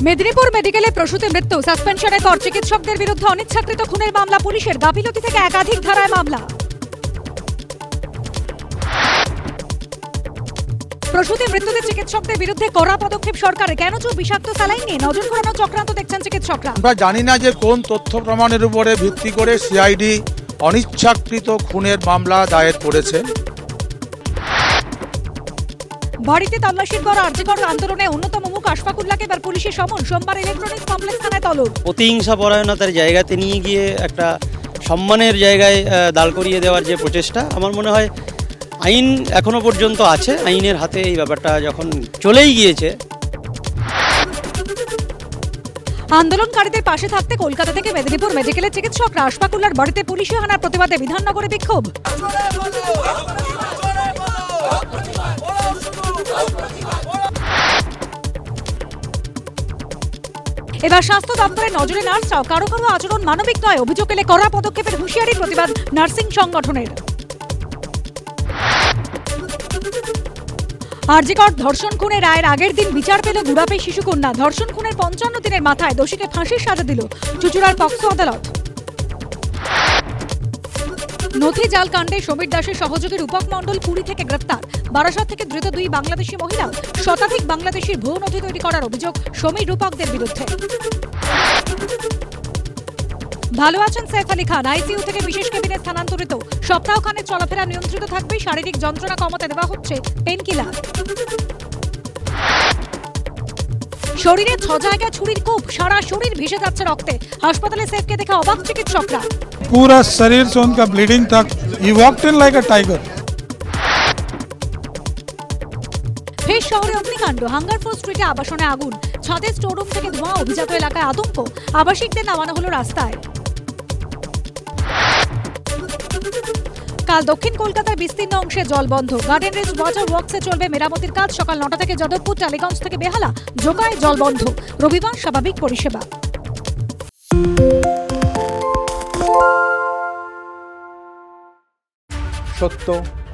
মেদিনীপুর মেডিকেলে প্রসূতি মৃত্যু, সাসপেনশনের পর চিকিৎসকদের বিরুদ্ধে অনিচ্ছাকৃত খুনের মামলা, পুলিশের গাফিলতি থেকে একাধিক ধারায় মামলা। প্রসূতি মৃত্যুতে চিকিৎসকদের বিরুদ্ধে কড়া পদক্ষেপ সরকারের। কেন চুপ? বিষাক্ত স্যালাইন নিয়ে নজর ঘোরানো চক্রান্ত দেখছেন চিকিৎসকরা। আমরা জানি না যে কোন তথ্য প্রমাণের উপরে ভিত্তি করে সিআইডি অনিচ্ছাকৃত খুনের মামলা দায়ের করেছে। বাড়িতে তল্লাশির পর আরজিকর আন্দোলনে অন্যতম মুখ আশফাকুল্লাহকে এবার পুলিশের সমন। সোমবার ইলেকট্রনিক্স কমপ্লেক্স থানায় তলব। প্রতিহিংসা পরায়ণতার জায়গাতে নিয়ে গিয়ে একটা সম্মানের জায়গায় দাঁড় করিয়ে দেওয়ার যে প্রচেষ্টা, আমার মনে হয় আইন এখনো পর্যন্ত আছে, আইনের হাতে এই ব্যাপারটা যখন চলেই গিয়েছে। আন্দোলনকারীদের পাশে থাকতে কলকাতা থেকে মেদিনীপুর মেডিকেলের চিকিৎসকরা। আশফাকুল্লাহর বাড়িতে পুলিশি হানার প্রতিবাদে বিধাননগরে বিক্ষোভ। এবার স্বাস্থ্য দপ্তরের নজরে নার্সরাও। কারো কারো আচরণ মানবিক নয়, অভিযোগ এলে কড়া পদক্ষেপের হুঁশিয়ারি প্রতিবাদ নার্সিং সংগঠনের। আরজিকর ধর্ষণ খুনের রায়ের আগের দিন বিচার পেল গুড়াপে শিশুকন্যা। ধর্ষণ খুনের 55 দিনের মাথায় দোষীকে ফাঁসির সাজা দিল চুঁচুড়ার পক্সো আদালত। নথি জাল কাণ্ডে সমীর দাসের সহযোগী রূপক মণ্ডল পুরী থেকে গ্রেপ্তার। বারাসাত থেকে ধৃত 2 বাংলাদেশি মহিলা। শতাধিক বাংলাদেশির ভুয়ো নথি তৈরি করার অভিযোগ সমীর রূপকদের বিরুদ্ধে। ভালো আছেন সৈফ আলী খান, আইসিইউ থেকে বিশেষ কেবিনে স্থানান্তরিত। সপ্তাহখানে চলাফেরা নিয়ন্ত্রিত থাকবে, শারীরিক যন্ত্রণা কমাতে দেওয়া হচ্ছে পেনকিলার। শরীরে 6 জায়গায় ছুরির কোপ, সারা শরীর ভেসে যাচ্ছে রক্তে। হাসপাতালে সৈফকে দেখে অবাক চিকিৎসকরা। पूरा शरीर से उनका ब्लीडिंग था। He walked in like a tiger. ফের শহরে অগ্নিকাণ্ড, হাঙ্গারফুল স্ট্রিটে আবাসনে আগুন। ছাদে স্টোররুম থেকে ধোঁয়া, অভিজাত এলাকায় আতঙ্ক। আবাসিকদের নামানো হলো রাস্তায়। কাল দক্ষিণ কলকাতার বিস্তীর্ণ অংশে জল বন্ধ। গার্ডেন রিচ ওয়াটার ওয়ার্কসে চলবে মেরামতির কাজ। সকাল 9টা থেকে যাদবপুর, টালিগঞ্জ থেকে বেহালা, জোকায় জল বন্ধ। রবিবার স্বাভাবিক পরিষেবা। সত্য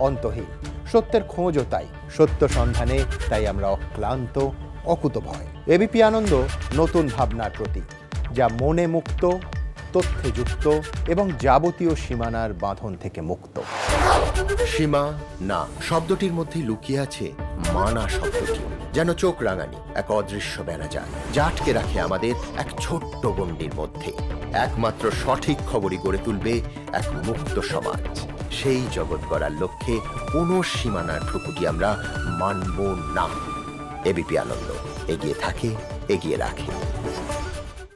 অন্তহীন, সত্যের খোঁজও তাই। সত্য সন্ধানে তাই আমরা অক্লান্ত, অকুতভয়। এবিপি আনন্দ নতুন ভাবনার প্রতীক, যা মনে মুক্ত, তথ্যে যুক্ত এবং যাবতীয় সীমানার বাঁধন থেকে মুক্ত। সীমা না শব্দটির মধ্যে লুকিয়ে আছে মানা শব্দটি, যেন চোখ রাঙানি এক অদৃশ্য বেড়াজাল, যা আটকে রাখে আমাদের এক ছোট্ট গণ্ডির মধ্যে। একমাত্র সঠিক খবরই গড়ে তুলবে এক মুক্ত সমাজ। সেই জগৎ গড়ার লক্ষ্যে কোনো সীমানার ঠুকুটি আমরা মানব না। এবিপি আনন্দ এগিয়ে থাকে, এগিয়ে রাখে।